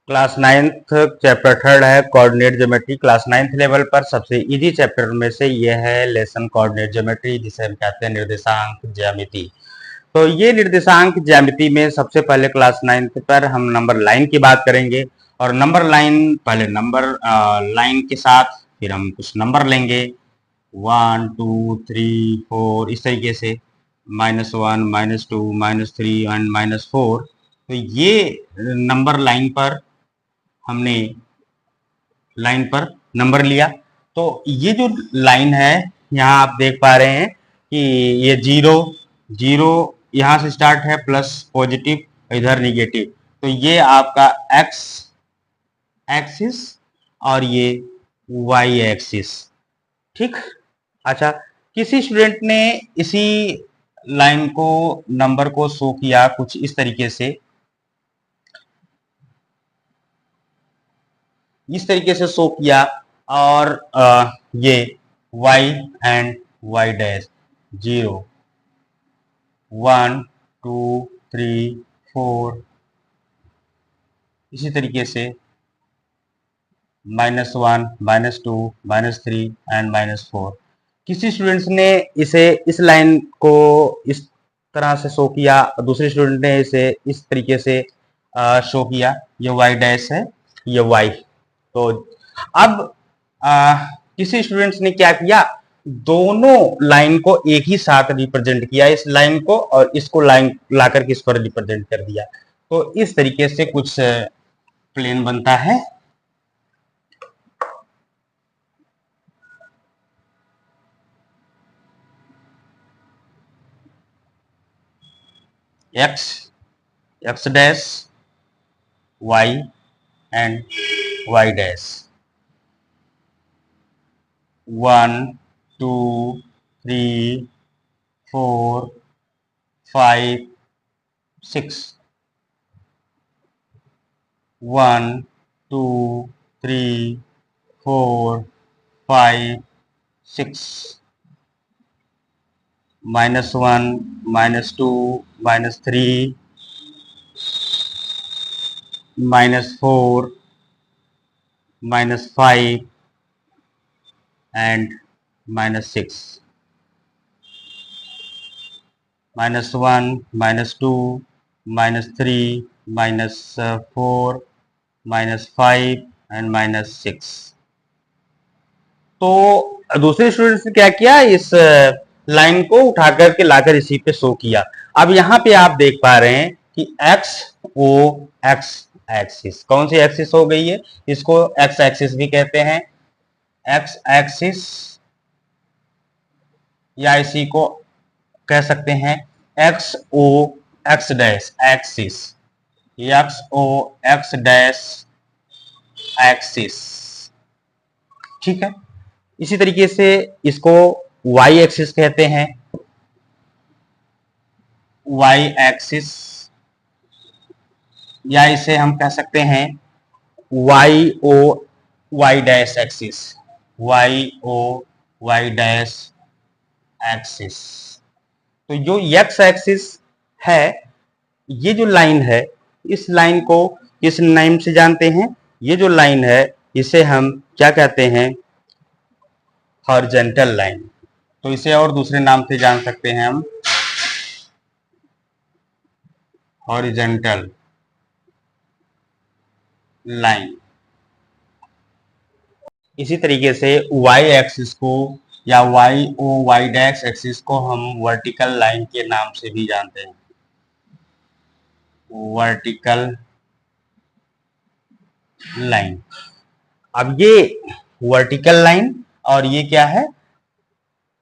Class ninth chapter third है coordinate geometry. Class ninth level पर सबसे इजी चैप्टर में से ये है लेसन कोऑर्डिनेट ज्योमेट्री, जिसे हम कहते हैं निर्देशांक ज्यामिति। तो ये निर्देशांक ज्यामिति में सबसे पहले क्लास नाइन्थ पर हम नंबर लाइन की बात करेंगे। और नंबर लाइन, पहले नंबर लाइन के साथ फिर हम कुछ नंबर लेंगे 1 2 3 4 इस तरीके से, -1 -2 -3 एंड -4। तो ये नंबर लाइन पर हमने लाइन पर नंबर लिया। तो ये जो लाइन है, यहाँ आप देख पा रहे हैं कि ये जीरो जीरो यहाँ से स्टार्ट है, प्लस पॉजिटिव इधर निगेटिव। तो ये आपका एक्स एक्सिस और ये वाई एक्सिस। ठीक। अच्छा, किसी स्टूडेंट ने इसी लाइन को, नंबर को शो किया कुछ इस तरीके से, शो किया। और ये y एंड y डैश 0 1 2 3 4 इसी तरीके से -1 -2 -3 एंड -4। किसी स्टूडेंट्स ने इसे, इस लाइन को इस तरह से शो किया, दूसरे स्टूडेंट ने इसे इस तरीके से शो किया। ये y डैश है, ये y। तो अब किसी स्टूडेंट्स ने क्या किया, दोनों लाइन को एक ही साथ रिप्रेजेंट किया, इस लाइन को और इसको लाइन लाकर के इस पर रिप्रेजेंट कर दिया। तो इस तरीके से कुछ प्लेन बनता है। x dash y and y dash 1 2 3 4 5 6 1 2 3 4 5 6 -1 -2 -3 -4 -5 and -6 -1 -2 -3 -4 -5 and -6। तो दूसरे स्टूडेंट्स ने क्या किया, इस लाइन को उठा करके लाकर इसी पे शो किया। अब यहाँ पे आप देख पा रहे हैं कि एक्स ओ एक्स एक्सिस, कौन सी एक्सिस हो गई है, इसको एक्स एक्सिस भी कहते हैं, एक्स एक्सिस, या इसी को कह सकते हैं एक्स ओ एक्स डैश एक्सिस, एक्स ओ एक्स डैश एक्सिस। ठीक है। इसी तरीके से इसको वाई एक्सिस कहते हैं, वाई एक्सिस, या इसे हम कह सकते हैं Y O Y dash axis, Y O Y dash axis. तो जो एक्स एक्सिस है, ये जो लाइन है, इस लाइन को किस नाम से जानते हैं, ये जो लाइन है इसे हम क्या कहते हैं, हॉरिजॉन्टल लाइन। तो इसे और दूसरे नाम से जान सकते हैं हम, हॉरिजॉन्टल लाइन। इसी तरीके से y एक्सिस को या y ओ y डैश एक्सिस को हम वर्टिकल लाइन के नाम से भी जानते हैं, वर्टिकल लाइन। अब ये वर्टिकल लाइन और ये क्या है,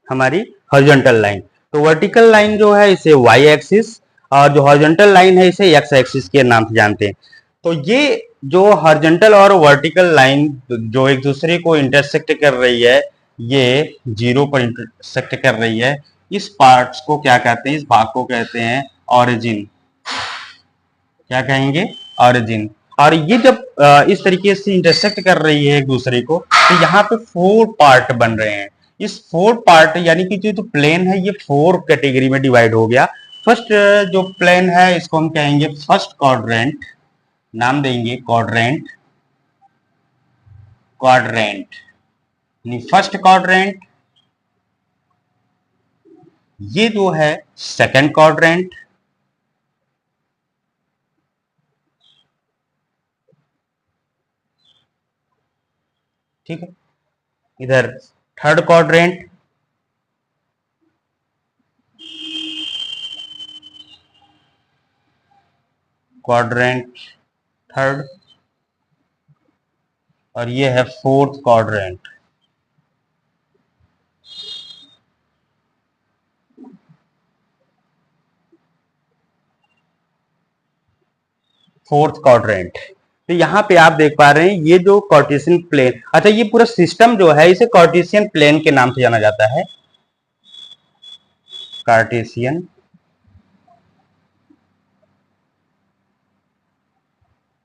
हमारी हॉरिजॉन्टल लाइन। तो वर्टिकल लाइन जो है इसे y एक्सिस, और जो हॉरिजॉन्टल लाइन है इसे x एक्सिस के नाम से जानते हैं। तो ये जो हॉरिजॉन्टल और वर्टिकल लाइन जो एक दूसरे को इंटरसेक्ट कर रही है, ये जीरो पर इंटरसेक्ट कर रही है, इस पार्ट्स को क्या कहते हैं, इस भाग को कहते हैं ऑरिजिन। क्या कहेंगे, ऑरिजिन। और ये जब इस तरीके से इंटरसेक्ट कर रही है एक दूसरे को, तो यहाँ पे 4 पार्ट बन रहे हैं। इस 4 पार्ट यानी कि जो प्लेन है ये 4 कैटेगरी में डिवाइड हो गया। फर्स्ट जो प्लेन है इसको हम कहेंगे फर्स्ट क्वाड्रेंट, नाम देंगे क्वाड्रेंट, क्वाड्रेंट फर्स्ट क्वाड्रेंट, ये जो है सेकंड क्वाड्रेंट, ठीक है। इधर थर्ड क्वाड्रेंट, क्वाड्रेंट थर्ड, और ये है फोर्थ क्वाड्रेंट, फोर्थ क्वाड्रेंट। तो यहां पे आप देख पा रहे हैं ये जो कार्टेशियन प्लेन, अच्छा ये पूरा सिस्टम जो है इसे कार्टेशियन प्लेन के नाम से जाना जाता है, कार्टेशियन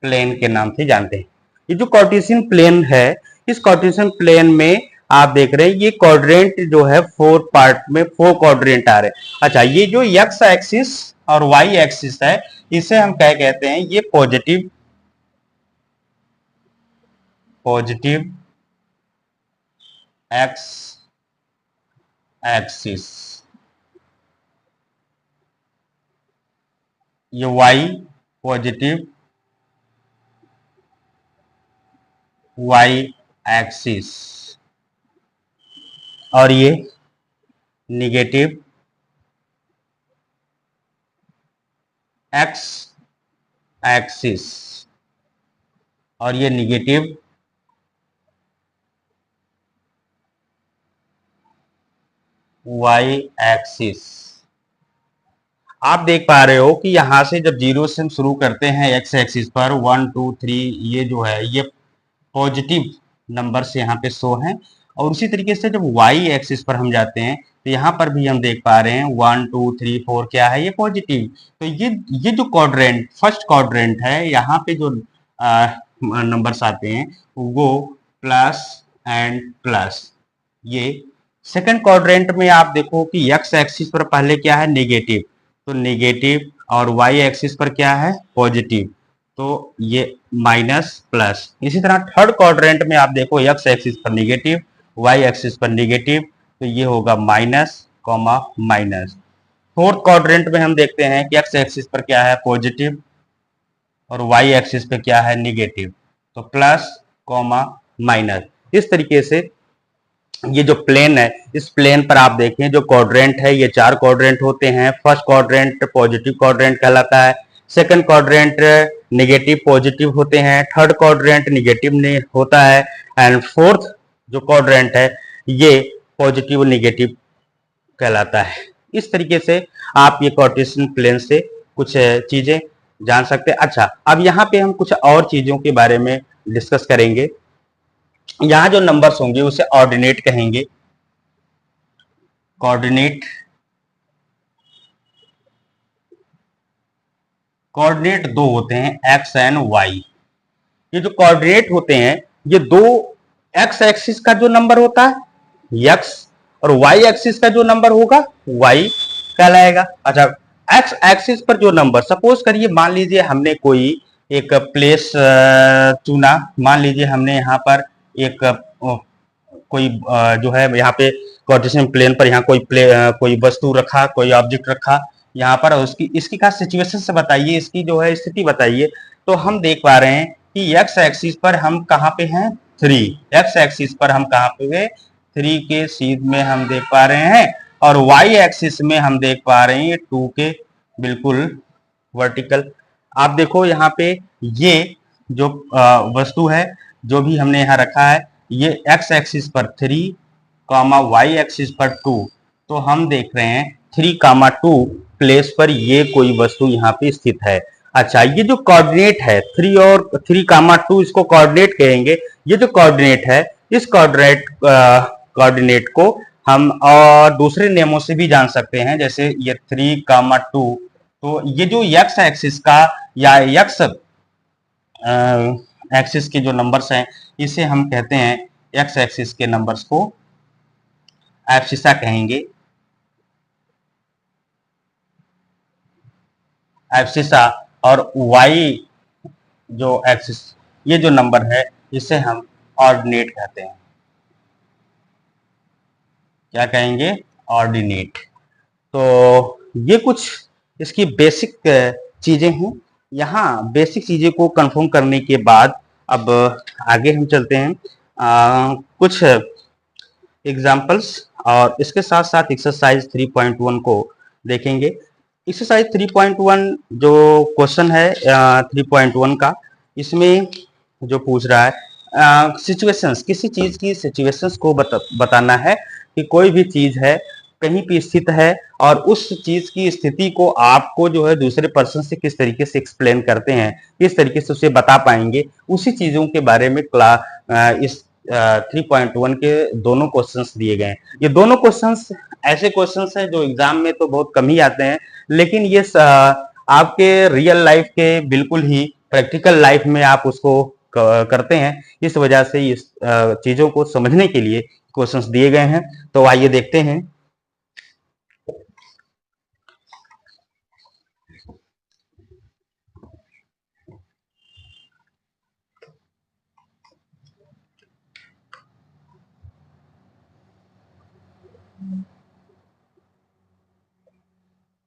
प्लेन के नाम से जानते हैं। ये जो कार्टेशियन प्लेन है, इस कार्टेशियन प्लेन में आप देख रहे हैं ये क्वाड्रेंट जो है फोर पार्ट में फोर क्वाड्रेंट आ रहे हैं। अच्छा ये जो एक्स एक्सिस और वाई एक्सिस है, इसे हम क्या कहते हैं, ये पॉजिटिव, पॉजिटिव एक्स एक्सिस, ये वाई पॉजिटिव वाई एक्सिस, और ये निगेटिव एक्स एक्सिस, और ये निगेटिव वाई एक्सिस। आप देख पा रहे हो कि यहां से जब जीरो से हम शुरू करते हैं एक्स एक्सिस पर 1 2 3, ये जो है ये पॉजिटिव नंबर से यहाँ पे शो हैं, और उसी तरीके से जब वाई एक्सिस पर हम जाते हैं तो यहाँ पर भी हम देख पा रहे हैं 1 2 3 4 क्या है, ये पॉजिटिव। तो ये जो क्वाड्रेंट फर्स्ट क्वाड्रेंट है, यहाँ पे जो नंबर्स आते हैं वो प्लस एंड प्लस। ये सेकंड क्वाड्रेंट में आप देखो कि एक्स एक्सिस पर पहले क्या है, नेगेटिव, तो नेगेटिव, और वाई एक्सिस पर क्या है, पॉजिटिव, तो ये माइनस प्लस। इसी तरह थर्ड क्वाड्रेंट में आप देखो एक्स एक्सिस पर नेगेटिव, वाई एक्सिस पर नेगेटिव, तो ये होगा minus comma minus. Fourth quadrant में हम देखते हैं कि एक्स एक्सिस पर क्या है, पॉजिटिव, और वाई एक्सिस पे क्या है, नेगेटिव, तो प्लस कॉमा माइनस। इस तरीके से ये जो प्लेन है, इस प्लेन पर आप देखें जो क्वाड्रेंट है, ये चार क्वाड्रेंट होते हैं। फर्स्ट क्वाड्रेंट पॉजिटिव क्वाड्रेंट कहलाता है, सेकंड क्वाड्रेंट नेगेटिव पॉजिटिव होते हैं, थर्ड क्वाड्रेंट नेगेटिव होता है, एंड फोर्थ जो क्वाड्रेंट है ये पॉजिटिव नेगेटिव कहलाता है। इस तरीके से आप ये कार्टेशियन प्लेन से कुछ चीजें जान सकते हैं। अच्छा अब यहाँ पे हम कुछ और चीजों के बारे में डिस्कस करेंगे। यहां जो नंबर्स होंगे उसे ऑर्डिनेट कहेंगे, कोऑर्डिनेट, कोऑर्डिनेट दो होते हैं एक्स एंड वाई। ये जो कोऑर्डिनेट होते हैं ये दो, एक्स एक्सिस का जो नंबर होता है एक्स, और वाई एक्सिस का जो नंबर होगा वाई कहलाएगा। अच्छा एक्स एक्सिस पर जो नंबर, सपोज करिए मान लीजिए हमने कोई एक प्लेस चुना, मान लीजिए हमने यहाँ पर एक कोई जो है यहाँ पे कार्टेशियन प्लेन पर यहाँ कोई वस्तु रखा, कोई ऑब्जेक्ट रखा यहाँ पर, उसकी इसकी का सिचुएशन से बताइए, इसकी जो है स्थिति बताइए। तो हम देख पा रहे हैं कि एक्स एक्सिस पर हम कहाँ पे हैं, 3, एक्स एक्सिस पर हम कहाँ पे हैं, 3 के सीध में हम देख पा रहे हैं, और वाई एक्सिस में हम देख पा रहे हैं 2 के बिल्कुल वर्टिकल। आप देखो यहाँ पे ये जो वस्तु है जो भी हमने यहाँ रखा है, ये एक्स एक्सिस पर 3 कामा वाई एक्सिस पर 2, तो हम देख रहे हैं 3 कामा 2 प्लेस पर ये कोई वस्तु यहाँ पे स्थित है। अच्छा ये जो कोऑर्डिनेट है 3 और 3 कामा 2, इसको कोऑर्डिनेट कहेंगे। ये जो कोऑर्डिनेट है, इस कोऑर्डिनेट को हम और दूसरे नियमों से भी जान सकते हैं, जैसे ये 3 कामा 2, तो ये जो एक्स एक्सिस का या एक्स एक्सिस के जो नंबर्स हैं इसे हम कहते हैं, एक्स एक्सिस के नंबर्स को एब्सिसा कहेंगे, एब्सिसा, और वाई जो एक्सिस, ये जो नंबर है इसे हम ऑर्डिनेट कहते हैं। क्या कहेंगे? ऑर्डिनेट। तो ये कुछ इसकी बेसिक चीजें हैं। यहाँ बेसिक चीजें को कंफर्म करने के बाद अब आगे हम चलते हैं कुछ एग्जाम्पल्स, और इसके साथ साथ एक्सरसाइज 3.1 को देखेंगे। एक्सरसाइज 3.1 जो क्वेश्चन है 3.1 का, इसमें जो पूछ रहा है सिचुएशंस, किसी चीज की सिचुएशंस को बताना है कि कोई भी चीज है कहीं पे स्थित है और उस चीज की स्थिति को आपको जो है दूसरे पर्सन से किस तरीके से एक्सप्लेन करते हैं, किस तरीके से उसे बता पाएंगे, उसी चीजों के बारे में इस 3.1 के दोनों क्वेश्चंस दिए गए हैं। ये दोनों क्वेश्चंस ऐसे क्वेश्चंस हैं जो एग्जाम में तो बहुत कम ही आते हैं, लेकिन ये आपके रियल लाइफ के बिल्कुल ही प्रैक्टिकल लाइफ में आप उसको करते हैं। इस वजह से इस चीजों को समझने के लिए क्वेश्चंस दिए गए हैं। तो आइए देखते हैं।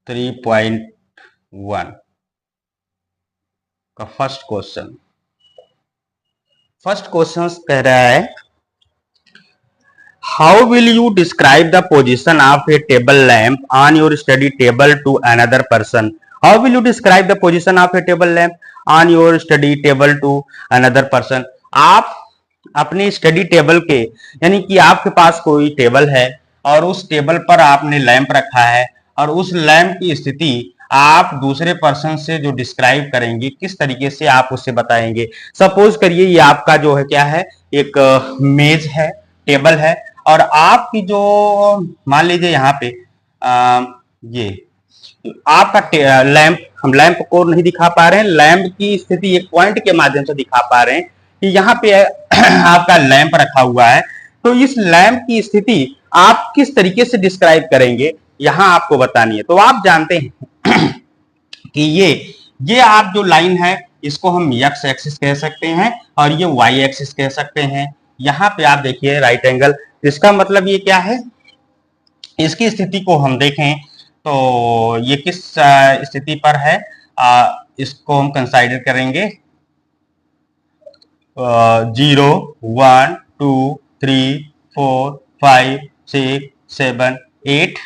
3.1 का फर्स्ट क्वेश्चन कह रहा है, how will you describe the position of a table lamp on your study table to another person? How will you describe the position of a table lamp on your study table to another person? आप अपनी study table के, यानी कि आपके पास कोई table है और उस टेबल पर आपने लैंप रखा है और उस लैंप की स्थिति आप दूसरे पर्सन से जो डिस्क्राइब करेंगे, किस तरीके से आप उससे बताएंगे। सपोज करिए ये आपका जो है क्या है, एक मेज है, टेबल है, और आपकी जो मान लीजिए यहाँ पे ये आपका लैंप, हम लैंप को नहीं दिखा पा रहे हैं, लैंप की स्थिति एक पॉइंट के माध्यम से दिखा पा रहे हैं कि यहाँ पे आपका लैंप रखा हुआ है। तो इस लैंप की स्थिति आप किस तरीके से डिस्क्राइब करेंगे, यहां आपको बतानी है। तो आप जानते हैं कि ये आप जो लाइन है इसको हम एक्स एक्सिस कह सकते हैं और ये वाई एक्सिस कह सकते हैं। यहां पे आप देखिए राइट एंगल, इसका मतलब ये क्या है, इसकी स्थिति को हम देखें तो ये किस स्थिति पर है, इसको हम कंसाइडर करेंगे 0 1 2 3 4 5 6 7 8,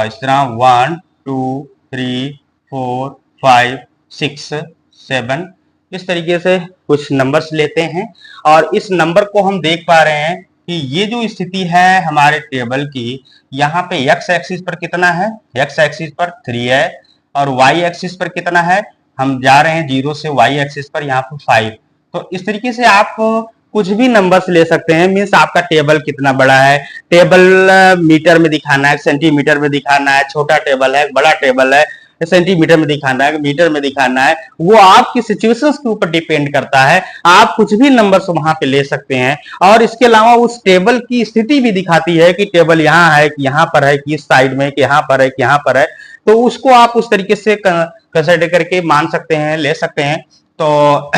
इस तरह 1 2 3 4 5 6 7, इस तरीके से कुछ नंबर्स लेते हैं और इस नंबर को हम देख पा रहे हैं कि ये जो स्थिति है हमारे टेबल की, यहाँ पे एक्स एक्सिस पर कितना है, एक्स एक्सिस पर 3 है और वाई एक्सिस पर कितना है, हम जा रहे हैं 0 से वाई एक्सिस पर यहाँ पर 5। तो इस तरीके से आप कुछ भी नंबर्स ले सकते हैं। मीन्स आपका टेबल कितना बड़ा है, टेबल मीटर में दिखाना है, सेंटीमीटर में दिखाना है, छोटा टेबल है, बड़ा टेबल है, सेंटीमीटर में दिखाना है, मीटर में दिखाना है, वो आपकी सिचुएशंस के ऊपर डिपेंड करता है। आप कुछ भी नंबर्स वहां पे ले सकते हैं और इसके अलावा उस टेबल की स्थिति भी दिखाती है कि टेबल यहाँ है कि यहाँ पर है कि इस साइड में कि यहाँ पर है कि यहाँ पर है। तो उसको आप उस तरीके से कंसिडर करके मान सकते हैं, ले सकते हैं। तो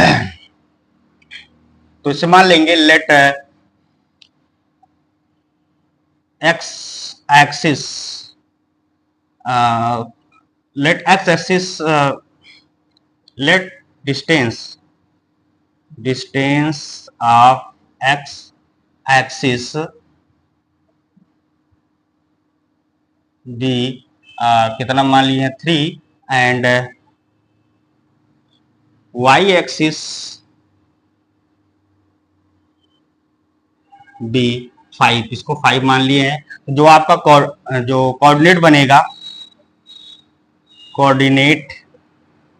इसे मान लेंगे let X axis let x axis let distance of x axis d कितना मान लिए 3 एंड y axis d 5, इसको 5 मान लिए हैं। जो आपका जो कोऑर्डिनेट बनेगा, कोऑर्डिनेट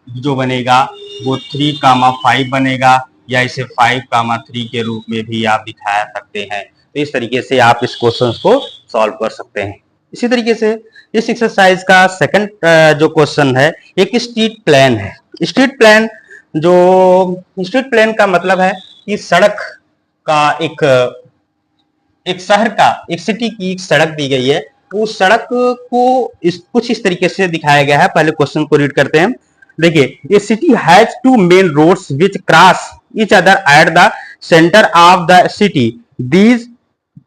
जो बनेगा वो 3,5 बनेगा या इसे 5,3 के रूप में भी आप दिखा सकते हैं। तो इस तरीके से आप इस क्वेश्चन को सॉल्व कर सकते हैं। इसी तरीके से इस एक्सरसाइज का सेकंड जो क्वेश्चन है, एक स्ट्रीट प्लान है। स्ट्रीट प्लान का मतलब है कि सड़क का एक शहर का, एक सिटी की एक सड़क दी गई है, उस सड़क को कुछ इस तरीके से दिखाया गया है। पहले क्वेश्चन को रीड करते हैं। देखिए a city has two main roads which cross each other at the centre of the city. These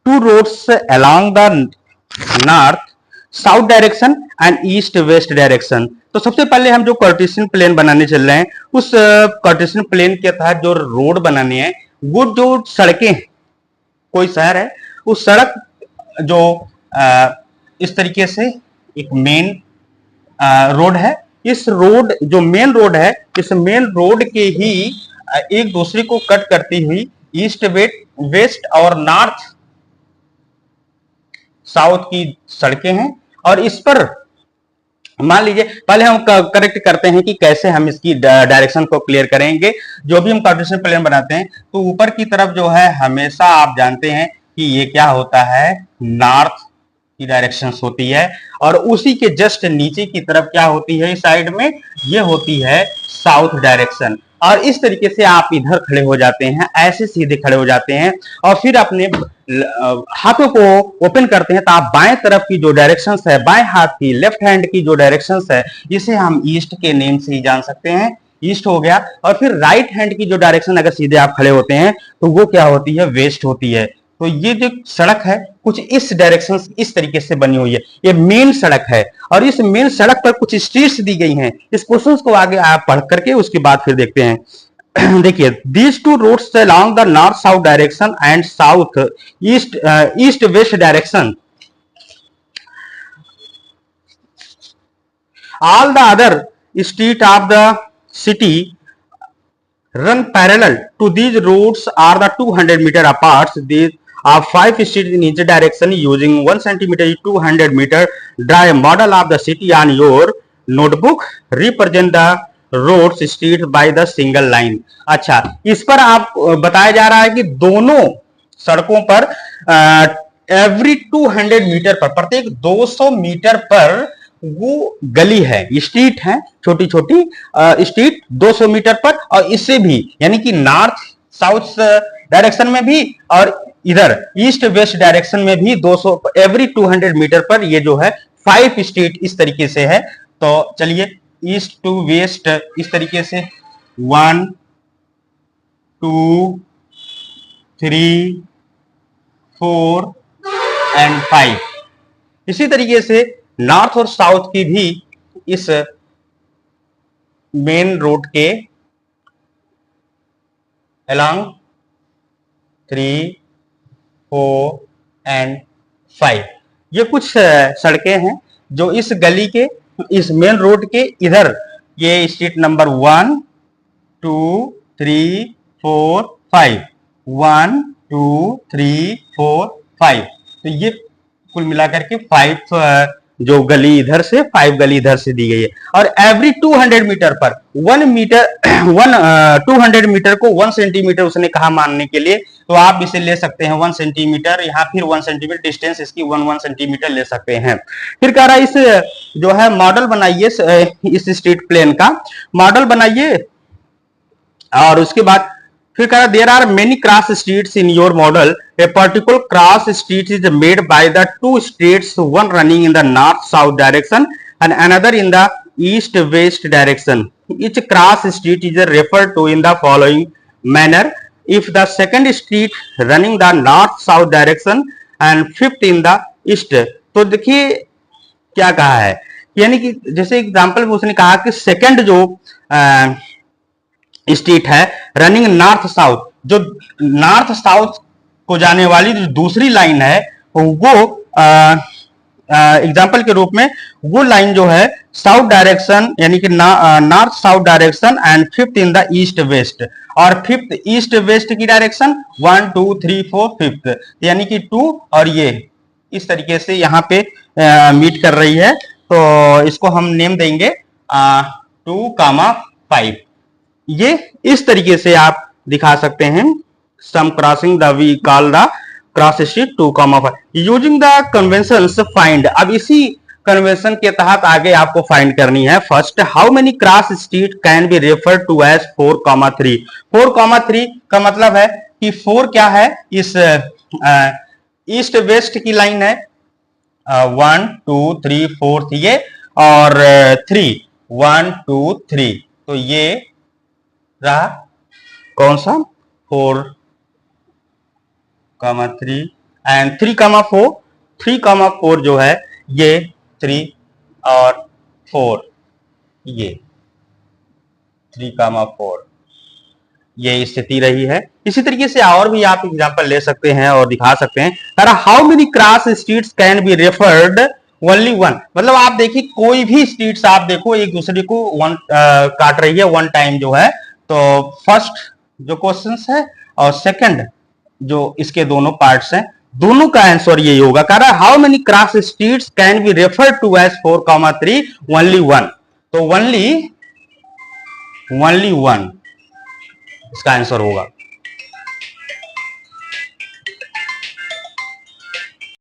two roads along the north south direction and east west direction. तो सबसे पहले हम जो कार्टेशियन प्लेन बनाने चल रहे हैं, उस कार्टेशियन प्लेन के तहत जो रोड बनाने हैं, वो जो सड़कें, कोई शहर है, उस सड़क जो इस तरीके से एक मेन रोड है, इस रोड जो मेन रोड है, इस मेन रोड के ही एक दूसरे को कट करती हुई ईस्ट वेस्ट और नॉर्थ साउथ की सड़कें हैं। और इस पर मान लीजिए, पहले हम करेक्ट करते हैं कि कैसे हम इसकी डायरेक्शन को क्लियर करेंगे। जो भी हम कार्टेशियन प्लेन बनाते हैं तो ऊपर की तरफ जो है हमेशा आप जानते हैं कि ये क्या होता है, नॉर्थ की डायरेक्शन होती है, और उसी के जस्ट नीचे की तरफ क्या होती है, इस साइड में ये होती है साउथ डायरेक्शन। और इस तरीके से आप इधर खड़े हो जाते हैं, ऐसे सीधे खड़े हो जाते हैं, और फिर अपने हाथों को ओपन करते हैं तो आप बाएं तरफ की जो डायरेक्शंस है, बाएं हाथ की, लेफ्ट हैंड की जो डायरेक्शंस है, इसे हम ईस्ट के नेम से ही जान सकते हैं, ईस्ट हो गया। और फिर राइट हैंड की जो डायरेक्शन अगर सीधे आप खड़े होते हैं तो वो क्या होती है, वेस्ट होती है। तो ये जो सड़क है कुछ इस डायरेक्शन इस तरीके से बनी हुई है, ये मेन सड़क है, और इस मेन सड़क पर कुछ स्ट्रीट्स दी गई हैं। इस क्वेश्चन को आगे आप पढ़ करके उसके बाद फिर देखते हैं। देखिए, these two roads along the north south direction and south east west direction, all the other street of the city run parallel to these roads are the 200 meter apart. These are 5 streets in each direction. Using 1 centimeter 200 meter, draw a model of the city on your notebook. Represent the roads streets by the single line. अच्छा, इस पर आप बताया जा रहा है कि दोनों सड़कों पर एवरी 200 मीटर पर, प्रत्येक 200 मीटर पर वो गली है, स्ट्रीट है, छोटी छोटी स्ट्रीट 200 मीटर पर, और इससे भी यानी कि नॉर्थ साउथ डायरेक्शन में भी और इधर ईस्ट वेस्ट डायरेक्शन में भी 200 एवरी 200 मीटर पर ये जो है 5 स्ट्रीट इस तरीके से है। तो चलिए ईस्ट टू वेस्ट इस तरीके से 1 2 3 4 एंड 5, इसी तरीके से नॉर्थ और साउथ की भी इस मेन रोड के अलोंग 3 4 एंड 5 ये कुछ सड़कें हैं जो इस गली के, इस मेन रोड के इधर, ये स्ट्रीट नंबर 1 2 3 4 5 1 2 3 4 5, तो ये कुल मिलाकर के 5 जो गली इधर से, 5 गली इधर से दी गई है। और एवरी 200 मीटर पर 1 मीटर 200 मीटर को 1 सेंटीमीटर उसने कहा मानने के लिए, तो आप इसे ले सकते हैं 1 सेंटीमीटर, यहाँ फिर 1 सेंटीमीटर डिस्टेंस इसकी 1 सेंटीमीटर ले सकते हैं। फिर कह रहा है इस जो है मॉडल बनाइए, इस स्ट्रीट प्लेन का मॉडल बनाइए, और उसके बाद फिर कह रहा there are many cross streets in your model, a particular cross street is made by the 2 streets, one running in the north south direction and another in the east west direction. Each cross street is referred to in the following manner: if the second street running the north south direction and fifth in the east. तो देखिए क्या कहा है, यानी कि जैसे example में उसने कहा कि सेकंड जो स्ट्रीट है रनिंग नॉर्थ साउथ, जो नॉर्थ साउथ को जाने वाली जो दूसरी लाइन है वो एग्जाम्पल के रूप में वो लाइन जो है साउथ डायरेक्शन यानी कि north south direction and fifth in the east waste, और फिफ्थ ईस्ट वेस्ट की डायरेक्शन 1 2 3 4 फिफ्थ यानी कि 2 और ये इस तरीके से यहाँ पे मीट कर रही है, तो इसको हम नेम देंगे 2,5. ये इस तरीके से आप दिखा सकते हैं. Some crossing the we call the cross street 2,5 using the conventions find. अब इसी कन्वेंशन के तहत आगे आपको फाइंड करनी है. First, how many cross street can be refer to as 4,3. 4,3 का मतलब है कि 4 क्या है, इस ईस्ट वेस्ट की लाइन है 1 2 3 4 ये, और 3 1 2 3, तो ये रहा कौन सा 4, 3 एंड 3, 4 जो है ये 3 और 4, ये 3, 4 ये स्थिति रही है। इसी तरीके से और भी आप एग्जांपल ले सकते हैं और दिखा सकते हैं। How many cross streets can be referred only one, मतलब आप देखिए कोई भी स्ट्रीट्स आप देखो एक दूसरे को वन काट रही है वन टाइम जो है। तो फर्स्ट जो क्वेश्चन है और सेकंड जो इसके दोनों पार्ट्स हैं, दोनों का आंसर यही होगा। कह रहा है how many cross streets can be referred to as 4, 3 only one, तो ओनली वन इसका आंसर होगा।